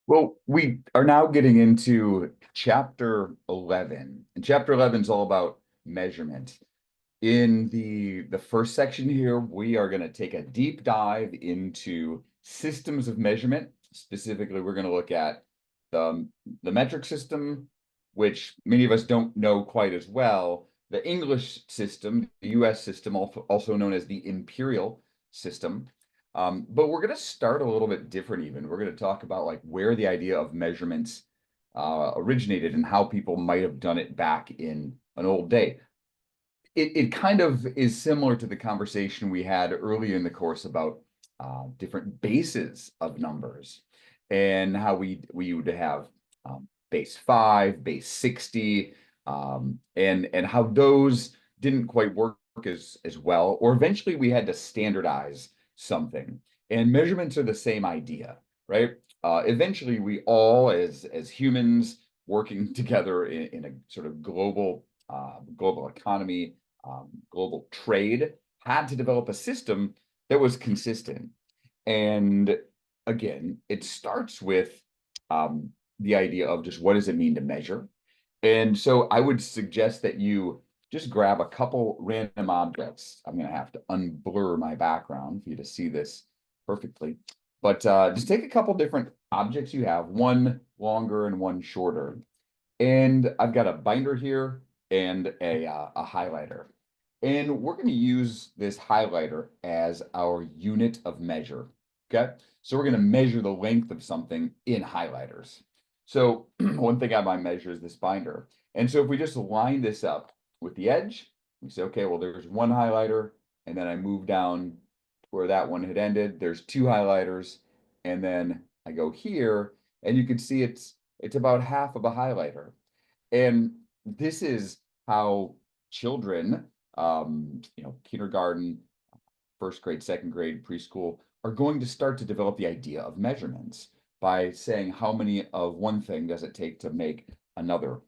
Well, we are now getting into chapter 11, and chapter 11 is all about measurement. In the first section here, we are going to take a deep dive into systems of measurement. Specifically, we're going to look at the metric system, which many of us don't know quite as well, the English system, the US system, also known as the imperial system. But we're going to start a little bit different even. We're going to talk about like where the idea of measurements originated and how people might have done it back in an old day. It kind of is similar to the conversation we had earlier in the course about different bases of numbers and how we would have base 5, base 60, and how those didn't quite work as well, or eventually we had to standardize something. And measurements are the same idea, right? Eventually, we all, as humans working together in a sort of global economy, global trade, had to develop a system that was consistent. And again, it starts with the idea of just what does it mean to measure? And so I would suggest that you just grab a couple random objects. I'm going to have to unblur my background for you to see this perfectly. But just take a couple different objects you have, one longer and one shorter. And I've got a binder here and a highlighter. And we're going to use this highlighter as our unit of measure. Okay. So we're going to measure the length of something in highlighters. So one thing I might measure is this binder. And so if we just line this up with the edge, we say, okay, well, there's one highlighter. And then I move down where that one had ended. There's two highlighters. And then I go here and you can see it's about half of a highlighter. And this is how children, kindergarten, first grade, second grade, preschool, are going to start to develop the idea of measurements by saying how many of one thing does it take to make another.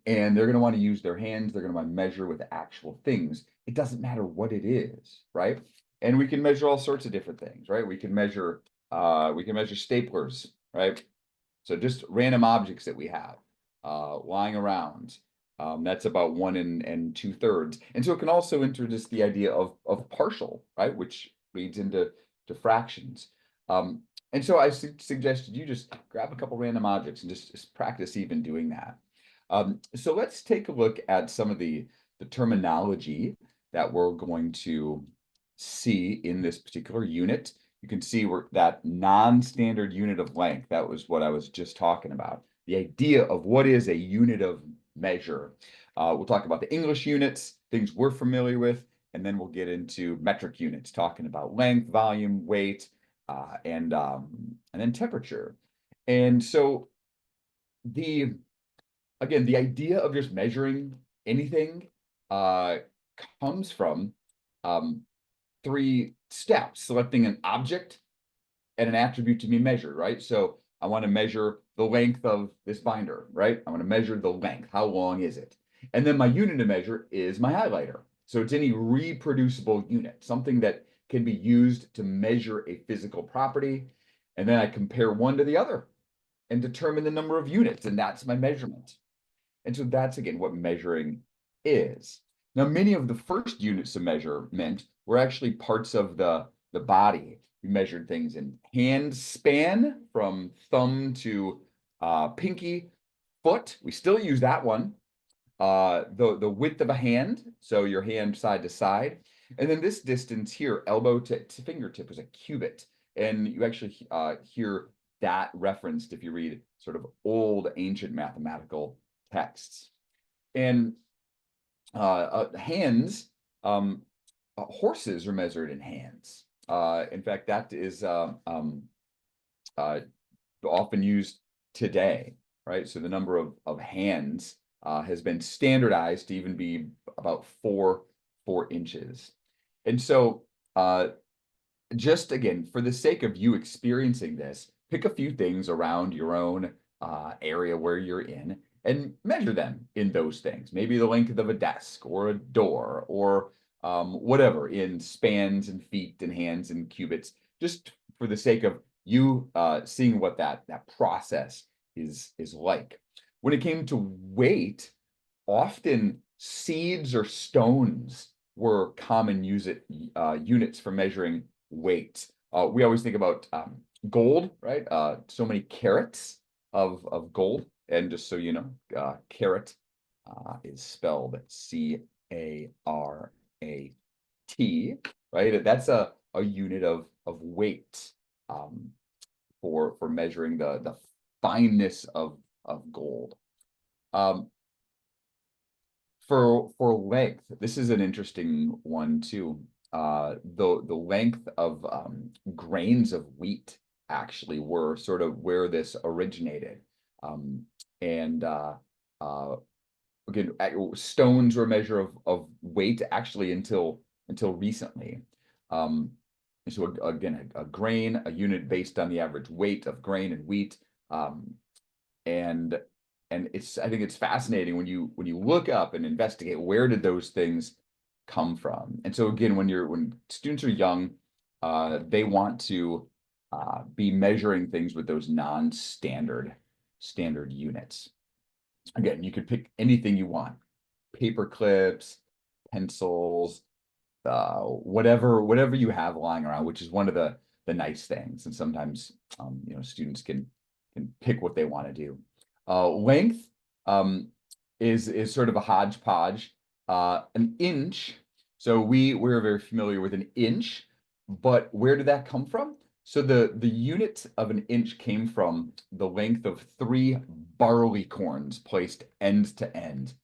And they're going to want to use their hands. They're going to want to measure with actual things. It doesn't matter what it is, right? And we can measure all sorts of different things, right? We can measure staplers, right? So just random objects that we have lying around. That's about 1 2/3. And so it can also introduce the idea of partial, right? Which leads into fractions. And so I suggested you just grab a couple random objects and just practice even doing that. So let's take a look at some of the terminology that we're going to see in this particular unit. You can see that non-standard unit of length. That was what I was just talking about. The idea of what is a unit of measure. We'll talk about the English units, things we're familiar with, and then we'll get into metric units, talking about length, volume, weight, and then temperature. And so the again, the idea of just measuring anything uh, comes from um, three steps: selecting an object and an attribute to be measured, right? So I want to measure the length of this binder, right? I want to measure the length. How long is it? And then my unit of measure is my highlighter. So it's any reproducible unit, something that can be used to measure a physical property. And then I compare one to the other and determine the number of units, and that's my measurement. And so that's again what measuring is. Now, many of the first units of measurement were actually parts of the body. We measured things in hand span from thumb to pinky, foot. We still use that one. The width of a hand, so your hand side to side. And then this distance here, elbow to fingertip, was a cubit. And you actually hear that referenced if you read sort of old ancient mathematical texts. And hands, horses are measured in hands. In fact, that is uh, often used today, right? So the number of hands has been standardized to even be about 4 inches. And so just again, for the sake of you experiencing this, pick a few things around your own area where you're in and measure them in those things. Maybe the length of a desk or a door or whatever in spans and feet and hands and cubits, just for the sake of you seeing what that process is like. When it came to weight, often seeds or stones were common units for measuring weight. We always think about gold, right? So many carats of gold. And just so you know, carat is spelled C-A-R-A-T, right? That's a unit of weight um, for measuring the fineness of gold. For length, this is an interesting one too. The length of grains of wheat actually were sort of where this originated. And again, stones were a measure of weight actually until recently. So again, a grain, a unit based on the average weight of grain and wheat. And I think it's fascinating when you look up and investigate where did those things come from. And so again, when students are young, they want to be measuring things with those non-standard units. Again, you could pick anything you want: paper clips, pencils, whatever you have lying around, which is one of the nice things. And sometimes students can pick what they want to do. Length is sort of a hodgepodge. An inch. So we're very familiar with an inch, but where did that come from? So the unit of an inch came from the length of 3 barley corns placed end to end.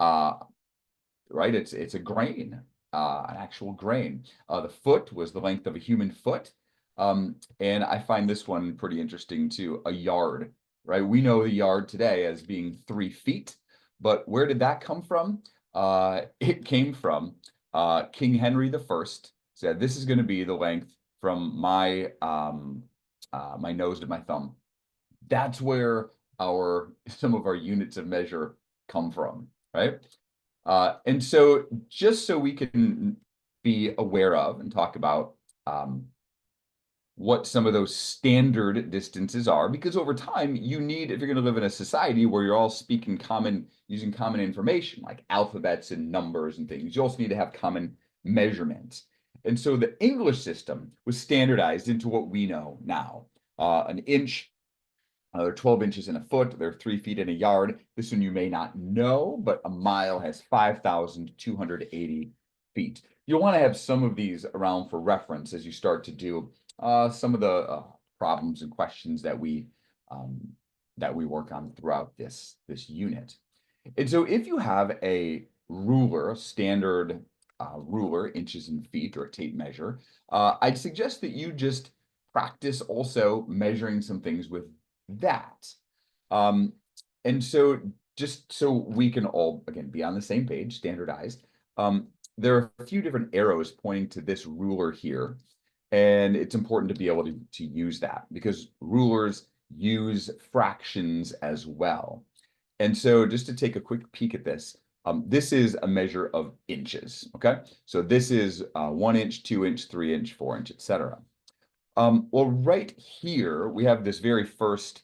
Right? It's a grain, an actual grain. The foot was the length of a human foot. And I find this one pretty interesting too, a yard, right? We know the yard today as being 3 feet, but where did that come from? It came from King Henry I said, this is going to be the length from my my nose to my thumb. That's where some of our units of measure come from, right? And so just so we can be aware of and talk about what some of those standard distances are, because over time you need, if you're going to live in a society where you're all speaking using common information like alphabets and numbers and things, you also need to have common measurements. And so the English system was standardized into what we know now. An inch, there are 12 inches in a foot. There are 3 feet in a yard. This one you may not know, but a mile has 5,280 feet. You'll want to have some of these around for reference as you start to do some of the problems and questions that we work on throughout this unit. And so if you have a ruler, a standard ruler, inches and feet, or a tape measure, I'd suggest that you just practice also measuring some things with that. And so just so we can all, again, be on the same page, standardized, there are a few different arrows pointing to this ruler here. And it's important to be able to use that because rulers use fractions as well. And so just to take a quick peek at this, this is a measure of inches, okay? So this is 1 inch, 2 inch, 3 inch, 4 inch, etc. Well, right here, we have this very first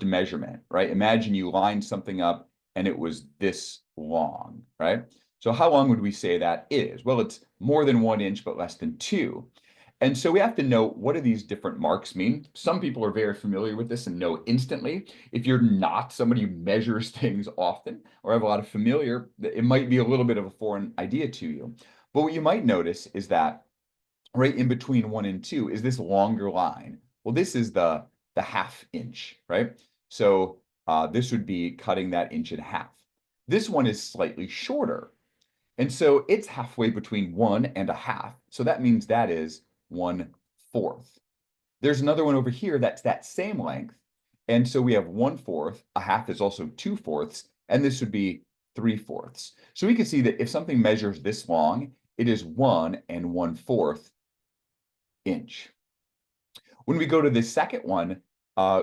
measurement, right? Imagine you lined something up and it was this long, right? So how long would we say that is? Well, it's more than 1 inch, but less than 2. And so we have to know, what do these different marks mean? Some people are very familiar with this and know instantly. If you're not somebody who measures things often or have a lot of familiar, it might be a little bit of a foreign idea to you. But what you might notice is that right in between 1 and 2 is this longer line. Well, this is the half inch, right? So this would be cutting that inch in half. This one is slightly shorter. And so it's halfway between 1 and a half. So that means that is 1/4. There's another one over here that's that same length. And so we have 1/4, a half is also 2/4, and this would be 3/4. So we can see that if something measures this long, it is 1 1/4 inch. When we go to the second one,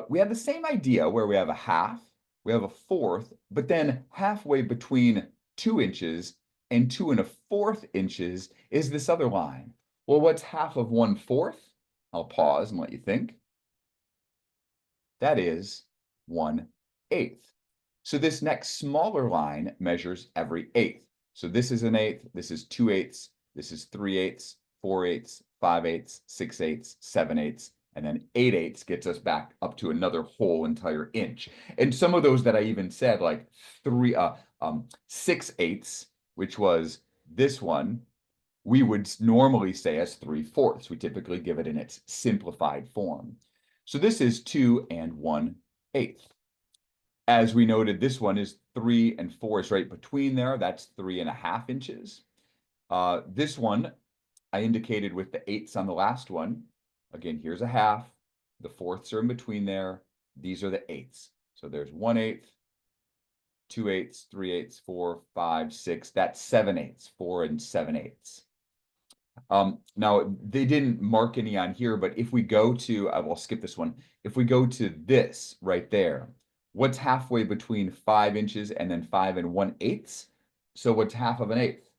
we have the same idea where we have a half, we have a fourth, but then halfway between 2 inches and 2 1/4 inches is this other line. Well, what's half of 1/4? I'll pause and let you think. That is 1/8. So this next smaller line measures every eighth. So this is an eighth, this is 2/8, this is 3/8, 4/8, 5/8, 6/8, 7/8, and then 8/8 gets us back up to another whole entire inch. And some of those that I even said, like 6/8, which was this one, we would normally say as 3/4. We typically give it in its simplified form. So this is 2 and 1/8. As we noted, this one is 3 and 4 is right between there. That's 3.5 inches. This one I indicated with the eighths on the last one. Again, here's a half. The fourths are in between there. These are the eighths. So there's 1/8, 2/8, 3/8, 4, 5, 6. That's 7/8, 4 and 7/8. Now they didn't mark any on here, but if we go to, I'll skip this one. If we go to this right there, what's halfway between 5 inches and then 5 and 1/8? So what's half of an eighth?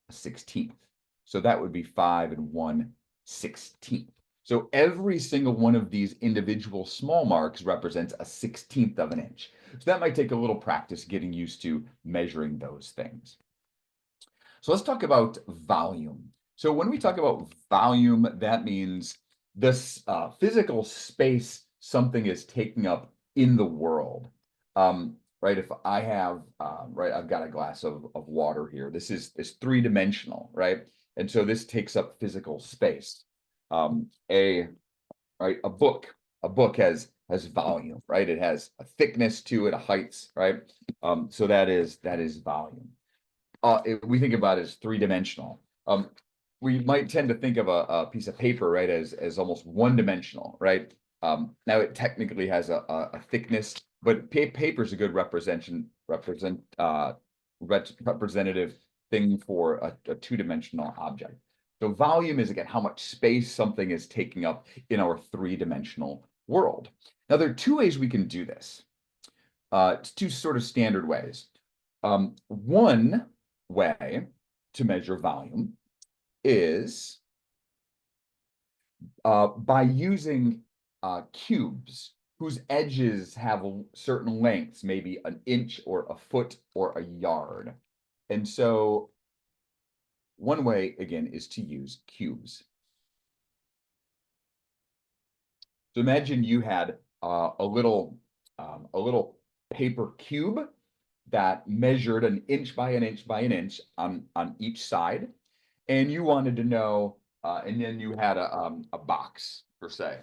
A 16th. So that would be 5 and 1/16. So every single one of these individual small marks represents a 16th of an inch. So that might take a little practice getting used to measuring those things. So let's talk about volume. So when we talk about volume, that means this physical space something is taking up in the world. Right, if I have, right, I've got a glass of water here. This is three-dimensional, right? And so this takes up physical space. A book has volume, right? It has a thickness to it, a height, right? So that is volume. We think about it as three-dimensional. We might tend to think of a piece of paper, right, as almost one-dimensional, right? Now it technically has a thickness, but paper is a good representative thing for a two-dimensional object. So volume is, again, how much space something is taking up in our three-dimensional world. Now, there are two ways we can do this. It's two sort of standard ways. One way to measure volume is by using cubes whose edges have certain lengths, maybe an inch or a foot or a yard. And so one way, again, is to use cubes. So imagine you had a little paper cube that measured an inch by an inch by an inch on each side, and you wanted to know, and then you had a box per se.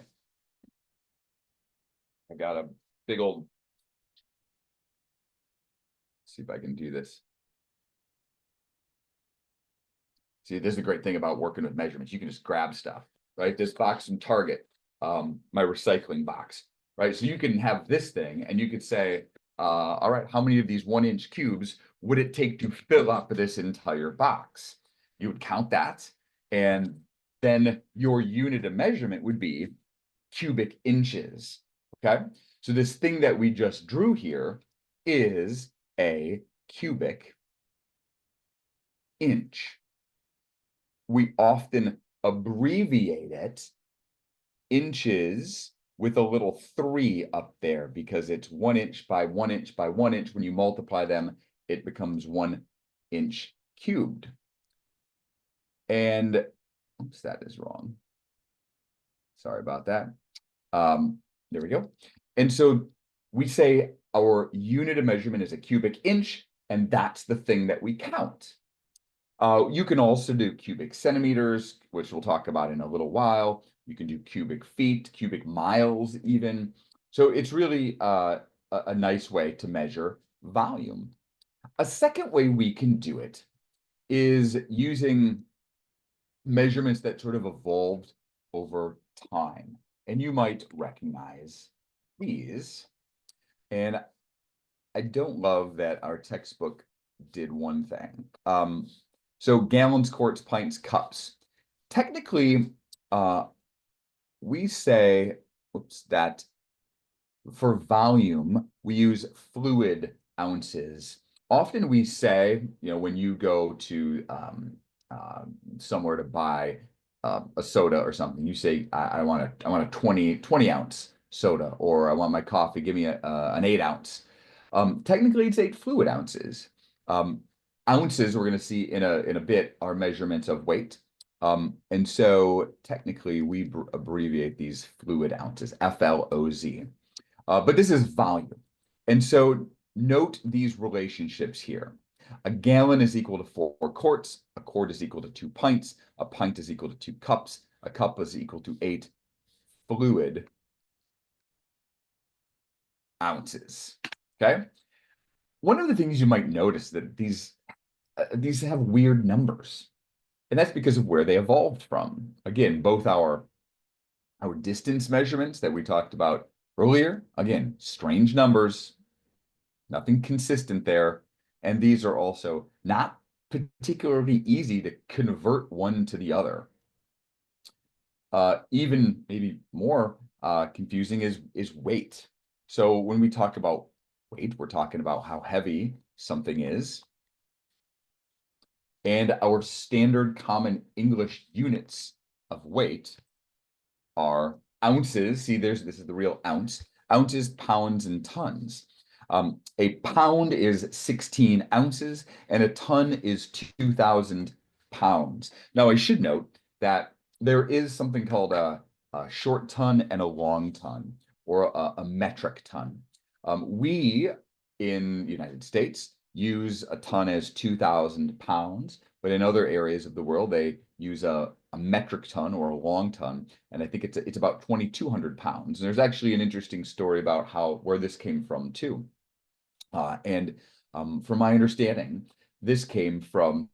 I got a big old. Let's see if I can do this. See, this is the great thing about working with measurements. You can just grab stuff, right? This box from Target, my recycling box, right? So you can have this thing and you could say, all right, how many of these 1-inch cubes would it take to fill up this entire box? You would count that, and then your unit of measurement would be cubic inches, okay? So this thing that we just drew here is a cubic inch. We often abbreviate it inches with a little 3 up there because it's 1 inch by 1 inch by 1 inch. When you multiply them, it becomes 1 inch cubed. And oops, that is wrong. Sorry about that. There we go. And so we say our unit of measurement is a cubic inch, and that's the thing that we count. You can also do cubic centimeters, which we'll talk about in a little while. You can do cubic feet, cubic miles even. So it's really a nice way to measure volume. A second way we can do it is using measurements that sort of evolved over time. And you might recognize these. And I don't love that our textbook did one thing. So gallons, quarts, pints, cups. Technically, we say, that for volume, we use fluid ounces. Often we say, when you go to somewhere to buy a soda or something. You say, I want a 20 ounce soda, or I want my coffee, give me an 8 ounce. Technically, it's 8 fluid ounces. Um, Ounces, we're going to see in a bit, are measurements of weight. And so technically, we abbreviate these fluid ounces, FLOZ. But this is volume. And so note these relationships here. A gallon is equal to 4 quarts. A quart is equal to 2 pints. A pint is equal to 2 cups. A cup is equal to 8 fluid ounces. Okay. One of the things you might notice that these have weird numbers, and that's because of where they evolved from. Again, both our distance measurements that we talked about earlier, again, strange numbers, nothing consistent there. And these are also not particularly easy to convert one to the other. Even maybe more confusing is weight. So when we talk about weight, we're talking about how heavy something is. And our standard common English units of weight are ounces. See, this is the real ounce. Ounces, pounds, and tons. A pound is 16 ounces, and a ton is 2,000 pounds. Now, I should note that there is something called a short ton and a long ton, or a metric ton. We in the United States use a ton as 2,000 pounds, but in other areas of the world, they use a metric ton or a long ton, and I think it's about 2,200 pounds. And there's actually an interesting story about where this came from too. From my understanding, this came from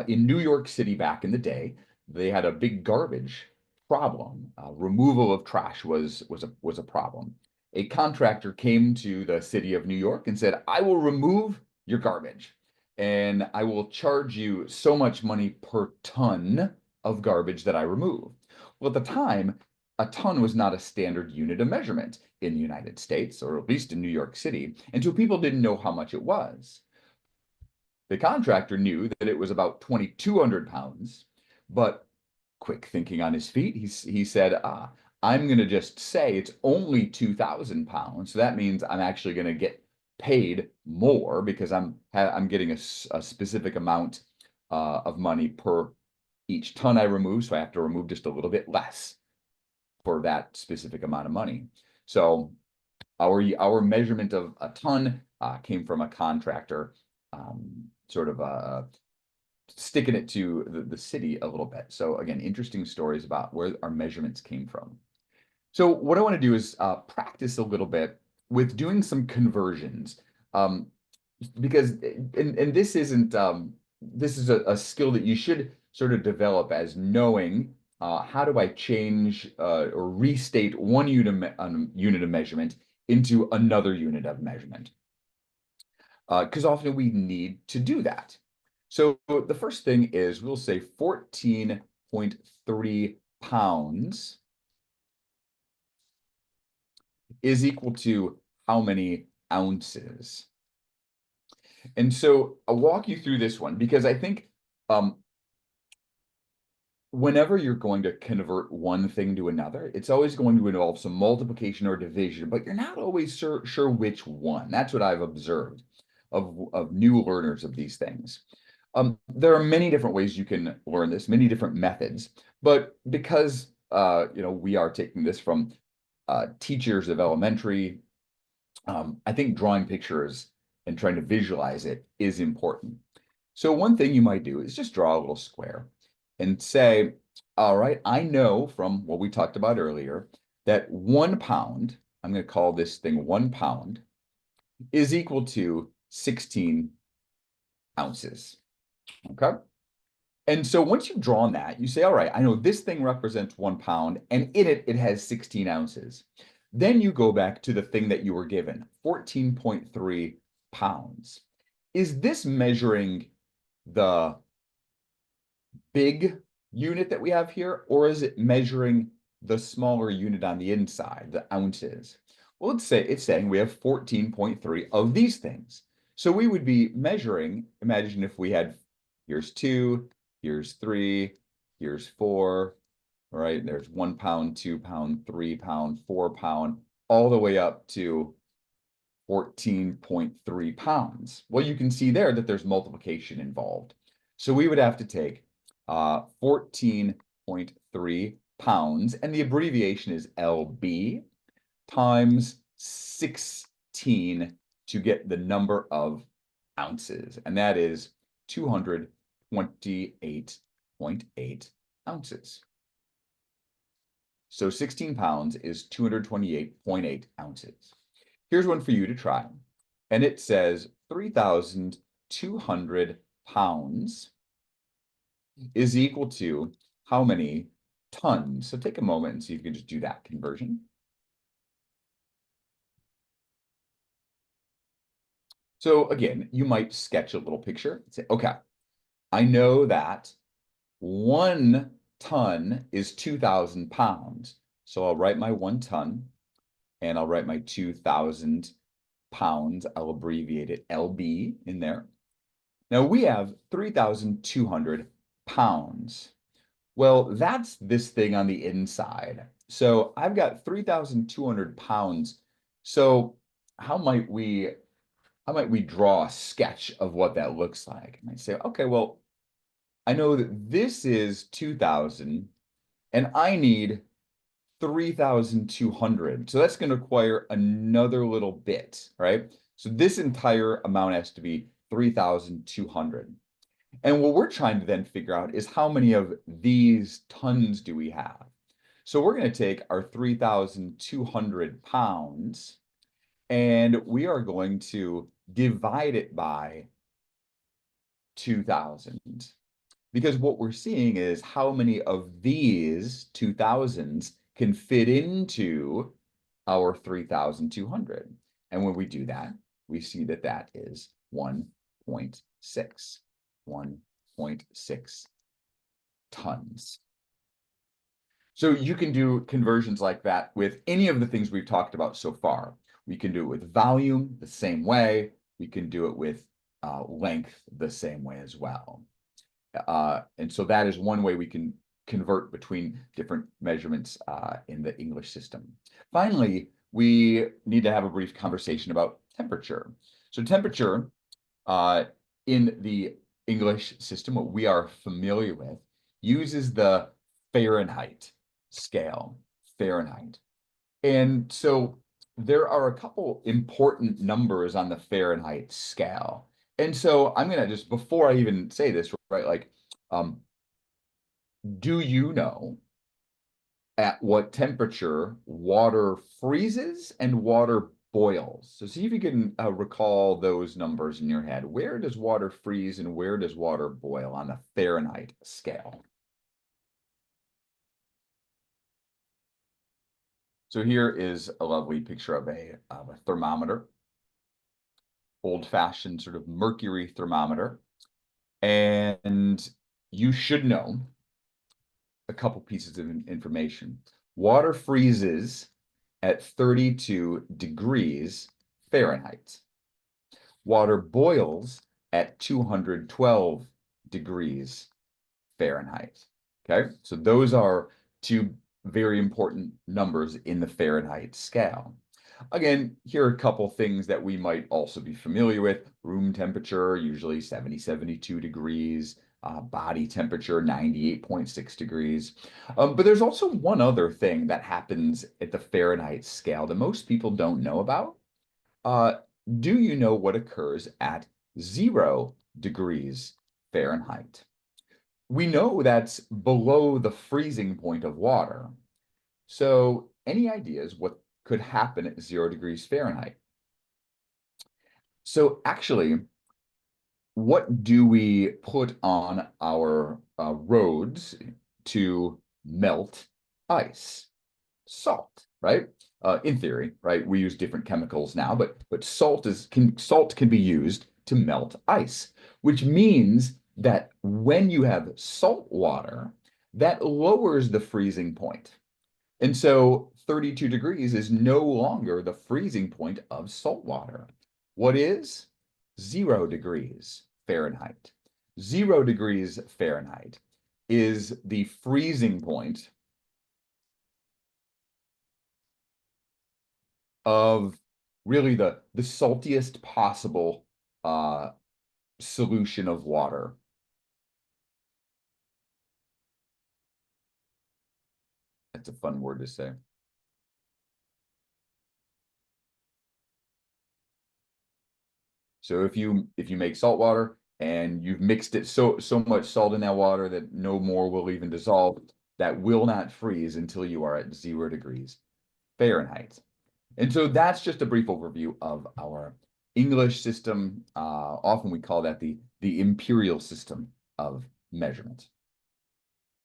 in New York City back in the day. They had a big garbage problem. Removal of trash was a problem. A contractor came to the city of New York and said, "I will remove your garbage, and I will charge you so much money per ton of garbage that I remove." Well, at the time, a ton was not a standard unit of measurement in the United States, or at least in New York City, and so people didn't know how much it was. The contractor knew that it was about 2,200 pounds, but quick thinking on his feet, he said, I'm going to just say it's only 2,000 pounds. So that means I'm actually going to get paid more because I'm getting a specific amount of money per each ton I remove. So I have to remove just a little bit less for that specific amount of money. So our measurement of a ton came from a contractor, sort of sticking it to the city a little bit. So again, interesting stories about where our measurements came from. So what I want to do is practice a little bit with doing some conversions, because and this isn't this is a skill that you should sort of develop as knowing how do I change or restate one unit of measurement into another unit of measurement, because often we need to do that. So the first thing is we'll say 14.3 pounds is equal to how many ounces? And so I'll walk you through this one because I think whenever you're going to convert one thing to another, it's always going to involve some multiplication or division, but you're not always sure which one. That's what I've observed of new learners of these things. There are many different ways you can learn this, many different methods, but because we are taking this from teachers of elementary, I think drawing pictures and trying to visualize it is important. So one thing you might do is just draw a little square and say, all right, I know from what we talked about earlier that 1 pound, I'm going to call this thing 1 pound, is equal to 16 ounces. Okay. And so once you've drawn that, you say, all right, I know this thing represents 1 pound, and in it has 16 ounces. Then you go back to the thing that you were given, 14.3 pounds. Is this measuring the big unit that we have here, or is it measuring the smaller unit on the inside, the ounces? Well, it's saying we have 14.3 of these things. So we would be measuring, imagine if we had, here's 2, here's 3, here's 4, right? There's 1 pound, 2 pound, 3 pound, 4 pound, all the way up to 14.3 pounds. Well, you can see there that there's multiplication involved. So we would have to take 14.3 pounds, and the abbreviation is LB, times 16 to get the number of ounces, and that is 228.8 ounces. So 16 pounds is 228.8 ounces. Here's one for you to try. And it says 3,200 pounds is equal to how many tons? So take a moment and see if you can just do that conversion. So again, you might sketch a little picture and say, okay, I know that 1 ton is 2,000 pounds. So I'll write my 1 ton and I'll write my 2,000 pounds. I'll abbreviate it LB in there. Now we have 3,200 pounds. Well, that's this thing on the inside. So I've got 3,200 pounds. So how might we draw a sketch of what that looks like? I might say, okay, well, I know that this is 2,000 and I need 3,200. So that's going to require another little bit, right? So this entire amount has to be 3,200. And what we're trying to then figure out is how many of these tons do we have? So we're going to take our 3,200 pounds and we are going to divide it by 2,000. Because what we're seeing is how many of these 2,000s can fit into our 3,200. And when we do that, we see that that is 1.6. 1.6 tons. So you can do conversions like that with any of the things we've talked about so far. We can do it with volume the same way. We can do it with length the same way as well. And so that is one way we can convert between different measurements in the English system. Finally, we need to have a brief conversation about temperature. So temperature in the English system, what we are familiar with, uses the Fahrenheit scale, Fahrenheit. And so there are a couple important numbers on the Fahrenheit scale. And so I'm going to just, before I even say this, right, like, do you know at what temperature water freezes and water boils? So see if you can recall those numbers in your head. Where does water freeze and where does water boil on the Fahrenheit scale? So here is a lovely picture of a thermometer, old-fashioned sort of mercury thermometer. And you should know a couple pieces of information. Water freezes at 32 degrees Fahrenheit. Water boils at 212 degrees Fahrenheit. Okay, so those are two very important numbers in the Fahrenheit scale. Again, here are a couple things that we might also be familiar with. Room temperature, usually 70, 72 degrees. Body temperature, 98.6 degrees. But there's also one other thing that happens at the Fahrenheit scale that most people don't know about. Do you know what occurs at 0 degrees Fahrenheit? We know that's below the freezing point of water. So any ideas what could happen at 0 degrees Fahrenheit? So actually, what do we put on our roads to melt ice? Salt, right? In theory, right? We use different chemicals now, but salt can be used to melt ice, which means that when you have salt water, that lowers the freezing point. And so 32 degrees is no longer the freezing point of salt water. What is 0 degrees Fahrenheit? 0 degrees Fahrenheit is the freezing point of really the saltiest possible solution of water. That's a fun word to say. So if you make salt water and you've mixed it so much salt in that water that no more will even dissolve, that will not freeze until you are at 0 degrees Fahrenheit. And so that's just a brief overview of our English system. Often we call that the imperial system of measurement.